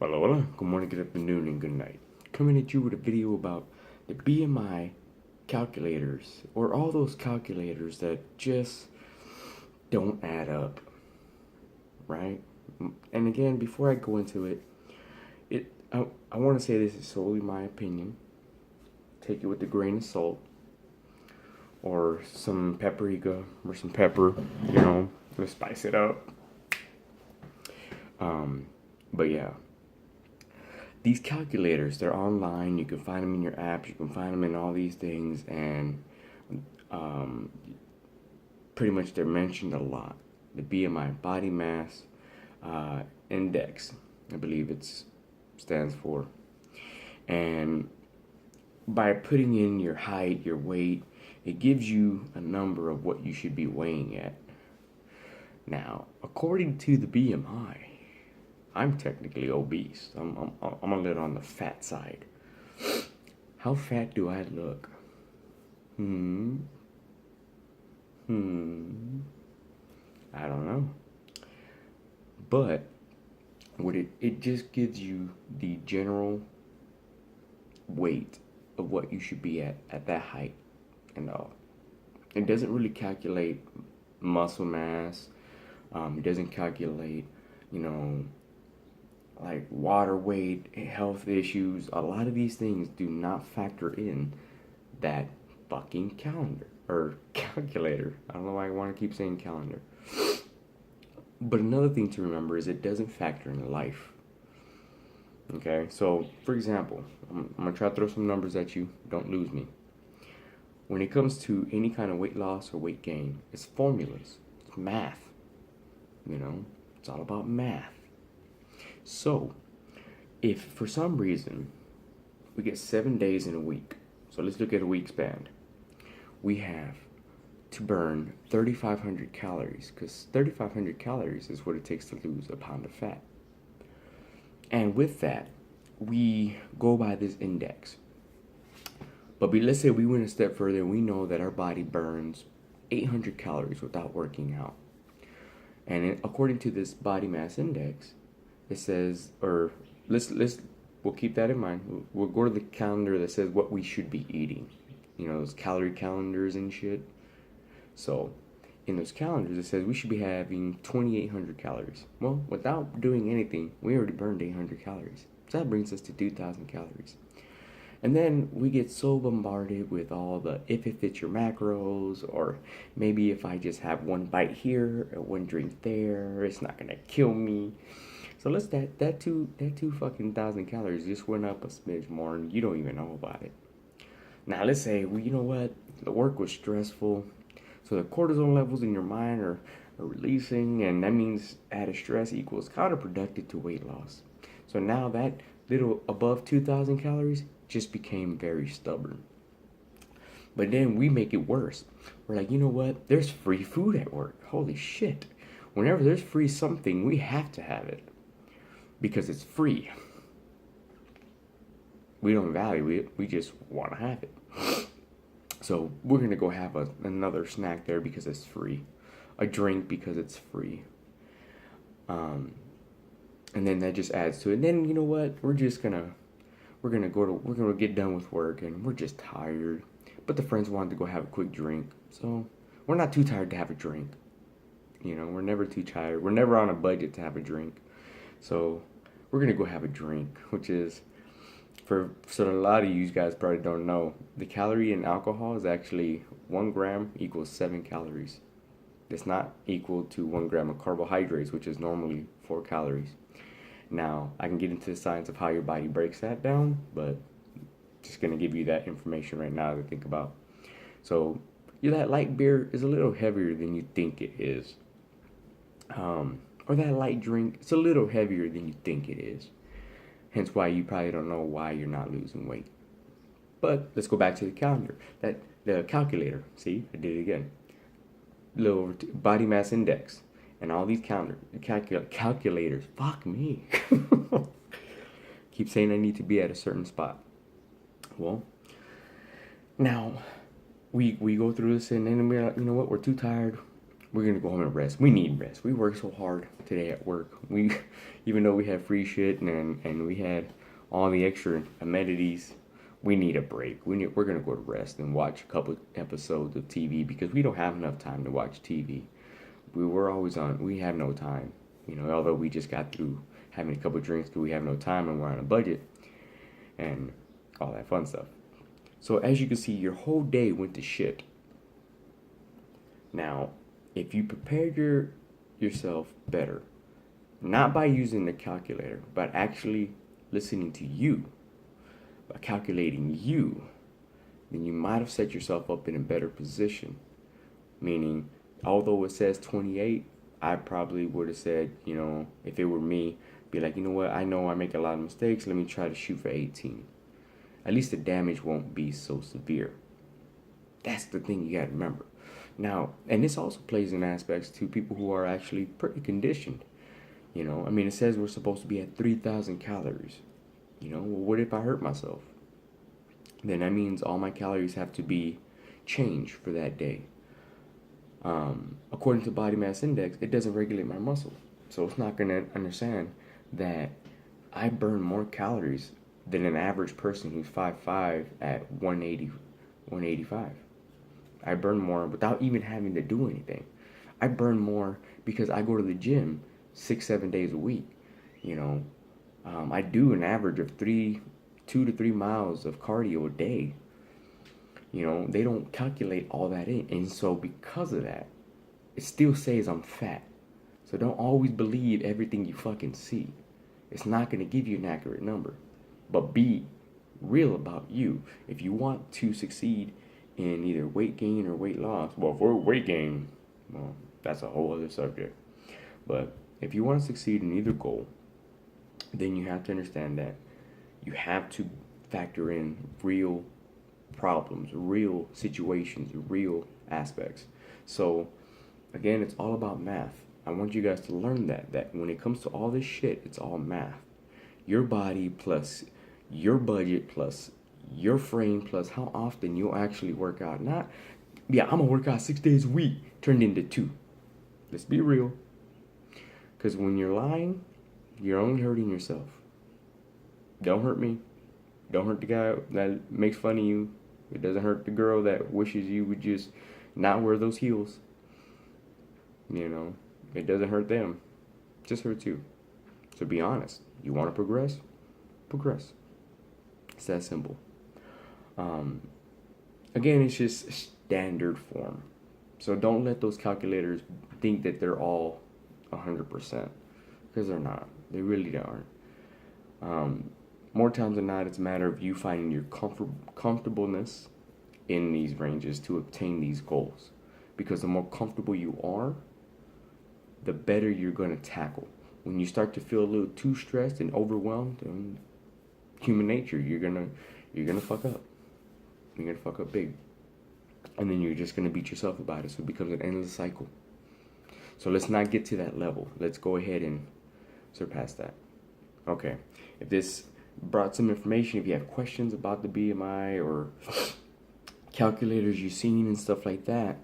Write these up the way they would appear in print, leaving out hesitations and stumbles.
Hola, hola. Good morning, good afternoon, and good night. Coming at you with a video about the BMI calculators, or all those calculators that just don't add up, right? And again, before I go into it, I want to say this is solely my opinion. Take it with a grain of salt, or some paprika, or some pepper, to spice it up. But yeah, these calculators, they're online. You can find them in your apps. You can find them in all these things, and um, pretty much they're mentioned a lot. The BMI, body mass index, I believe it stands for. And by putting in your height, your weight, it gives you a number of what you should be weighing at. Now, according to the BMI, I'm technically obese. I'm a little on the fat side. How fat do I look? Hmm. I don't know. But what it just gives you the general weight of what you should be at that height and all. It doesn't really calculate muscle mass. It doesn't calculate, you know, like water weight, health issues. A lot of these things do not factor in that fucking calendar or calculator. I don't know why I want to keep saying calendar. But another thing to remember is it doesn't factor in life. Okay, so for example, I'm gonna try to throw some numbers at you. Don't lose me. When it comes to any kind of weight loss or weight gain, it's formulas, it's math. It's all about math. So, if for some reason we get 7 days in a week, so let's look at a week span, we have to burn 3,500 calories, because 3,500 calories is what it takes to lose a pound of fat. And with that, we go by this index. But let's say we went a step further and we know that our body burns 800 calories without working out. And according to this body mass index, it says, or we'll keep that in mind. We'll go to the calendar that says what we should be eating. Those calorie calendars and shit. So, in those calendars, it says we should be having 2,800 calories. Well, without doing anything, we already burned 800 calories. So that brings us to 2,000 calories. And then we get so bombarded with all the if it fits your macros, or maybe if I just have one bite here or one drink there, it's not gonna kill me. So that two fucking thousand calories just went up a smidge more, and you don't even know about it. Now let's say, well, you know what? The work was stressful, so the cortisol levels in your mind are releasing, and that means added stress equals counterproductive to weight loss. So now that little above 2,000 calories just became very stubborn. But then we make it worse. We're like, you know what? There's free food at work. Holy shit. Whenever there's free something, we have to have it because it's free. We don't value it. We just want to have it. So we're going to go have another snack there because it's free. A drink because it's free. And then that just adds to it. And then, you know what? We're gonna get done with work and we're just tired. But the friends wanted to go have a quick drink. So we're not too tired to have a drink. We're never too tired. We're never on a budget to have a drink. So we're gonna go have a drink, which is so a lot of you guys probably don't know, the calorie in alcohol is actually 1 gram equals 7 calories. It's not equal to 1 gram of carbohydrates, which is normally 4 calories. Now, I can get into the science of how your body breaks that down, but just going to give you that information right now to think about. So, that light beer is a little heavier than you think it is. Or that light drink, it's a little heavier than you think it is. Hence why you probably don't know why you're not losing weight. But let's go back to the calendar. The calculator. See, I did it again. Little body mass index. And all these calculators. Fuck me. Keep saying I need to be at a certain spot. Well, now we go through this and then we're like, you know what? We're too tired. we're gonna go home and rest. We need rest. We worked so hard today at work. We, even though we had free shit and we had all the extra amenities, we need a break. We're gonna go to rest and watch a couple episodes of TV because we don't have enough time to watch TV. We're always on. We have no time. You know, although we just got through having a couple drinks because we have no time and we're on a budget and all that fun stuff. So as you can see, your whole day went to shit. Now, if you prepare yourself better, not by using the calculator, but actually listening to you, by calculating you, then you might have set yourself up in a better position. Meaning, although it says 28, I probably would have said, you know, if it were me, be like, you know what, I know I make a lot of mistakes, let me try to shoot for 18. At least the damage won't be so severe. That's the thing you gotta remember. Now, and this also plays in aspects to people who are actually pretty conditioned. You know, I mean, it says we're supposed to be at 3,000 calories. You know, well, what if I hurt myself? Then that means all my calories have to be changed for that day. According to body mass index, it doesn't regulate my muscle. So it's not going to understand that I burn more calories than an average person who's 5'5" at 180, 185. I burn more without even having to do anything. I burn more because I go to the gym 6-7 days a week. You know, I do an average of 2 to 3 miles of cardio a day. You know, they don't calculate all that in. And so because of that, it still says I'm fat. So don't always believe everything you fucking see. It's not going to give you an accurate number. But be real about you. If you want to succeed in either weight gain or weight loss, well, for weight gain, well, that's a whole other subject. But if you want to succeed in either goal, then you have to understand that you have to factor in real problems, real situations, real aspects. So again, it's all about math. I want you guys to learn that when it comes to all this shit, it's all math. Your body plus your budget plus your frame plus how often you'll actually work out. Not, yeah, I'm gonna work out 6 days a week turned into 2. Let's be real. Because when you're lying, you're only hurting yourself. Don't hurt me. Don't hurt the guy that makes fun of you. It doesn't hurt the girl that wishes you would just not wear those heels. You know, it doesn't hurt them. It just hurts you. So be honest. You want to progress? Progress. It's that simple. Again, it's just standard form. So don't let those calculators think that they're all 100%. Because they're not. They really aren't. More times than not, it's a matter of you finding your comfortableness in these ranges to obtain these goals. Because the more comfortable you are, the better you're going to tackle. When you start to feel a little too stressed and overwhelmed, human nature, you're gonna fuck up. You're gonna fuck up big. And then you're just gonna beat yourself about it. So it becomes an endless cycle. So let's not get to that level. Let's go ahead and surpass that. Okay. If this brought some information, if you have questions about the BMI or calculators you've seen and stuff like that,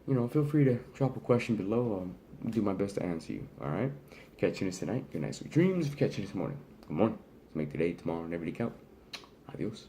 you know, feel free to drop a question below. I'll do my best to answer you. All right. Catch you this tonight. Good night, sweet dreams. If you catch you this morning, good morning. Let's make today, tomorrow, and every day count. Adios.